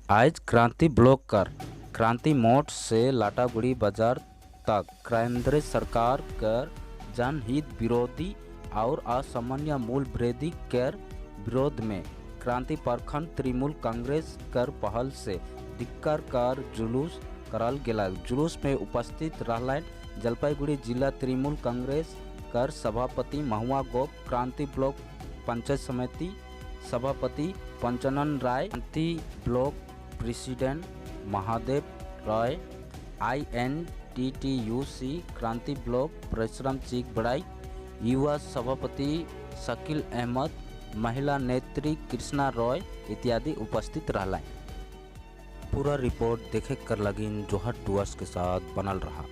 आज क्रांति ब्लॉक कर क्रांति मोड़ से लाटागुड़ी बाजार तक केंद्र सरकार कर जनहित विरोधी और असामान्य मूल वृद्धि कर विरोध में क्रांति प्रखंड तृणमूल कांग्रेस कर पहल से धिक्कार कर जुलूस करल गेला। जुलूस में उपस्थित रहलन जलपाईगुड़ी जिला तृणमूल कांग्रेस कर सभापति महुआ गोप, क्रांति ब्लॉक पंचायत समिति सभापति पंचानन राय, क्रांति block president Mahadev Roy, INTTUC क्रांति ब्लॉक परशुराम चीक बड़ाई, युवा सभापति शकील अहमद, महिला नेत्री कृष्णा रॉय इत्यादि उपस्थित रहला। पूरा रिपोर्ट देखे कर लगिन जोहर डुअर्स के साथ बनल रहा।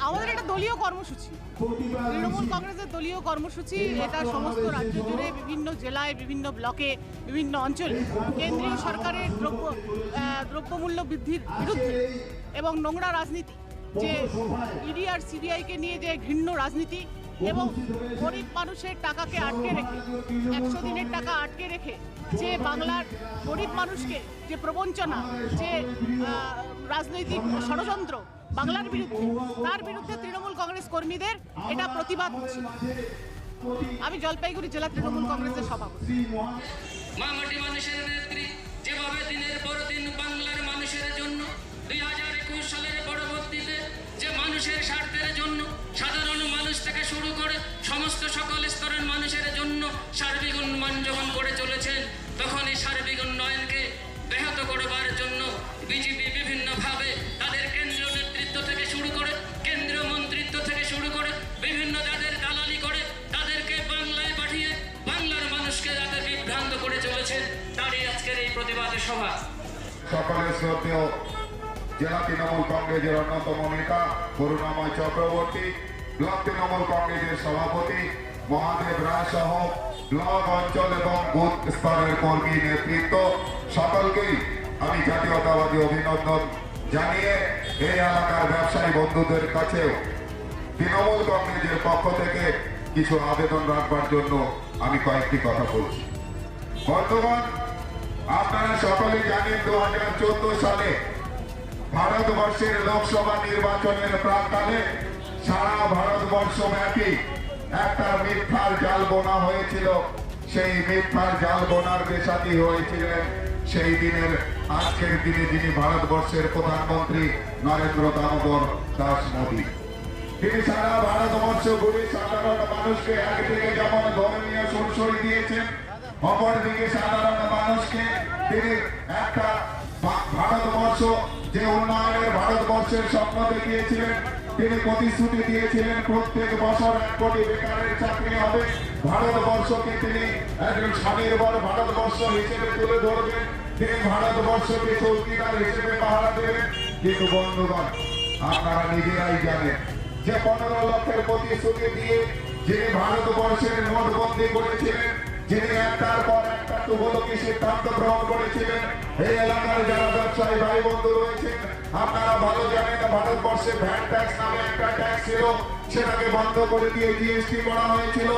আমাদের এটা দলীয় কর্মসূচি, তৃণমূল কংগ্রেসের দলীয় কর্মসূচি। এটা সমস্ত রাজ্য জুড়ে বিভিন্ন জেলায়, বিভিন্ন ব্লকে, বিভিন্ন অঞ্চলে কেন্দ্রীয় সরকারের দ্রব্যমূল্য বৃদ্ধির বিরুদ্ধে এবং নোংরা রাজনীতি, যে ইডি আর সিবিআইকে নিয়ে যে ঘৃণ্য রাজনীতি এবং গরিব মানুষের টাকাকে আটকে রেখে 100 দিনের টাকা আটকে রেখে যে বাংলার গরিব মানুষকে যে প্রবঞ্চনা, যে রাজনৈতিক ষড়যন্ত্র বাংলার বিরুদ্ধে, তার বিরুদ্ধে তৃণমূল কংগ্রেস কর্মীদের এটা প্রতিবাদ হচ্ছে। আমি জলপাইগুড়ি জেলা তৃণমূল কংগ্রেসের সভাপতি। মামাটি মানুষের নেত্রী যেভাবে দিনের পর দিন বাংলার মানুষের জন্য 2021 সালের পরবর্তীতে যে মানুষের স্বার্থের জন্য সাধারণ মানুষ থেকে শুরু করে সমস্ত সকল স্তরের মানুষের জন্য সার্বিক উন্নয়ন যখন করে চলেছেন, তখন এই সার্বিক উন্নয়নকে ব্যাহত করবার জন্য বিজেপি বিভিন্নভাবে তাদের কেন্দ্রীয় নেতৃত্ব থেকে শুরু করে কেন্দ্রীয় মন্ত্রিত্ব থেকে শুরু করে বিভিন্ন যাদের দালালি করে তাদেরকে বাংলায় পাঠিয়ে বাংলার মানুষকে যাতে বিভ্রান্ত করে চলেছে, তারই আজকের এই প্রতিবাদের সভা। সকলের শ্রদ্ধেয় জেলা তৃণমূল কংগ্রেসের অন্যতম নেতা করুণাময় চক্রবর্তী, ব্লক তৃণমূল কংগ্রেসের সভাপতি মহাদেব রায় সহ ব্লক অঞ্চল এবং বুথ স্তরের কর্মী নেতৃত্ব সকলকেই আমি জাতীয়তাবাদী অভিনন্দন জানিয়ে এই এলাকার ব্যবসায়ী বন্ধুদের কাছেও তৃণমূল কংগ্রেসের পক্ষ থেকে কিছু আবেদন রাখবার জন্য আমি কয়েকটি কথা বলছি। বন্ধুগণ, আপনারা সকলেই জানেন 2014 সালে ভারতবর্ষের লোকসভা নির্বাচনের প্রাক্কালে সারা ভারতবর্ষ ব্যাপী একটা মিথ্যার জাল বোনা হয়েছিল। সেই মিথ্যার জাল বোনার দেশাতি হয়েছিলেন সেই দিনের আজকের দিনে যিনি ভারতবর্ষের প্রধানমন্ত্রী নরেন্দ্র দামোদর দাস মোদী। তিনি সারা ভারতবর্ষ ঘুরে সাধারণ মানুষকে একদিকে যেমন ধর্মীয় সুরসরি দিয়েছেন, অপরদিকে সাধারণ মানুষকে তিনি একটা ভারতবর্ষ যে উন্নয়নের ভারতবর্ষের স্বপ্ন দেখিয়েছিলেন। তিনি প্রতিশ্রুতি দিয়েছিলেন প্রত্যেক বছর 1 কোটি বেকারের চাকরি হবে, ভারতবর্ষকে তিনি একজন স্বনির্ভর ভারতবর্ষ হিসেবে তুলে ধরবেন, তিনি ভারতবর্ষকে চৌকিদার হিসেবে পাহারা দেবেন। কিন্তু বন্ধুগণ, আপনারা নিজেরাই জানেন যে 15 লক্ষের প্রতিশ্রুতি দিয়ে যিনি ভারতবর্ষের নোটবন্দি করেছিলেন, যিনি একটার পর একটা তুগলকি সিদ্ধান্ত গ্রহণ করেছিলেন, এই এলাকার যারা ব্যবসায়ী ভাই বন্ধু রয়েছেন আপনারা ভালো জানেন ভারতবর্ষে ভ্যাট ট্যাক্স নামে একটা ট্যাক্স ছিল, সেটাকে বন্ধ করে দিয়ে GST করা হয়েছিল।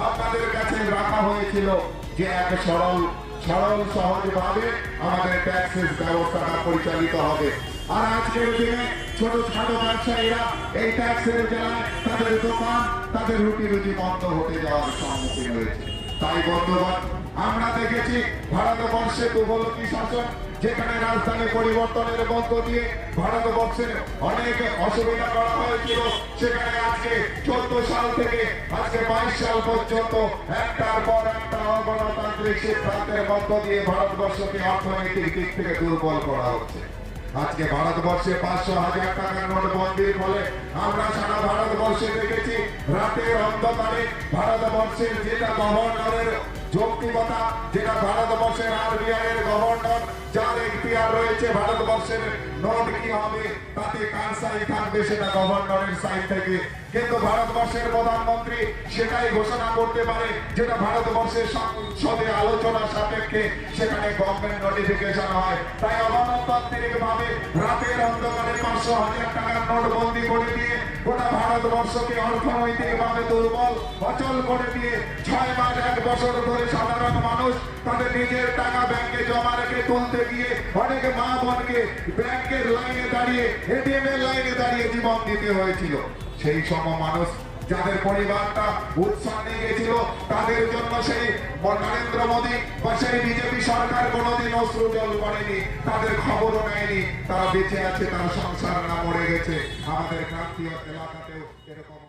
আপনাদের কাছে রাখা হয়েছিল যে এক সরল সহজভাবে আমাদের ট্যাক্সের ব্যবস্থাটা পরিচালিত হবে। আর আজকের দিনে ছোট ছোট ব্যবসায়ীরা এই ট্যাক্সের জ্বালায় তাদের দোকান, তাদের রুটি রুটি বন্ধ হতে যাওয়ার সম্মুখীন হয়েছে। তাই বন্ধুগণ, আমরা দেখেছি ভারতবর্ষে তুগলকি শাসন, যেখানে রাজধানী পরিবর্তনের মধ্য দিয়ে ভারতবর্ষের অনেক অসুবিধা করা হয়েছিল, সেখানে আজকে 14 সাল থেকে আজকে 22 সাল পর্যন্ত একটার পর একটা অগণতান্ত্রিক সিদ্ধান্তের মধ্য দিয়ে ভারতবর্ষকে অর্থনৈতিক দিক থেকে দুর্বল করা হচ্ছে। আজকে ভারতবর্ষে 500,000 টাকার নোটবন্দির ফলে আমরা সারা ভারতবর্ষে দেখেছি রাতের অন্ধকারে ভারতবর্ষের যেটা গভর্নরের যৌক্তিকতা, যেটা ভারতবর্ষের আরবিআই এর গভর্নর, যার এখতিয়ার রয়েছে ভারতবর্ষের নোট কি হবে তাতে কার সাইন থাকবে সেটা গভর্নরের সাইন থেকে, কিন্তু ভারতবর্ষের প্রধানমন্ত্রী সেটাই ঘোষণা করতে পারে যেটা ভারতবর্ষের সংসদে আলোচনা সাপেক্ষে সেখানে গভর্নমেন্ট নোটিফিকেশন হয়। তাই অগণতান্ত্রিক ভাবে রাতের অন্ধকারে 500,000 টাকার নোট বন্দি করে দিয়ে গোটা ভারতবর্ষকে অর্থনৈতিক ভাবে দুর্বল অচল করে দিয়ে 6 মাস 1 বছর ধরে সাধারণ মানুষ তাদের নিজের টাকা ব্যাংকে জমা রেখে তুলতে গিয়ে অনেক মা বোনকে ব্যাংকের লাইনে দাঁড়িয়ে, এটিএম এর লাইনে দাঁড়িয়ে জীবন দিতে হয়েছিল। সেই সম মানুষ যাদের পরিবারটা উৎসন্নে গেছিল তাদের জন্য সেই নরেন্দ্র মোদী বা সেই বিজেপি সরকার কোনোদিন অশ্রু জল করেনি, তাদের খবরও নেয়নি, তারা বেঁচে আছে, তার সংসার না মরে গেছে। আমাদের ক্রান্তীয় এলাকাতেও এরকম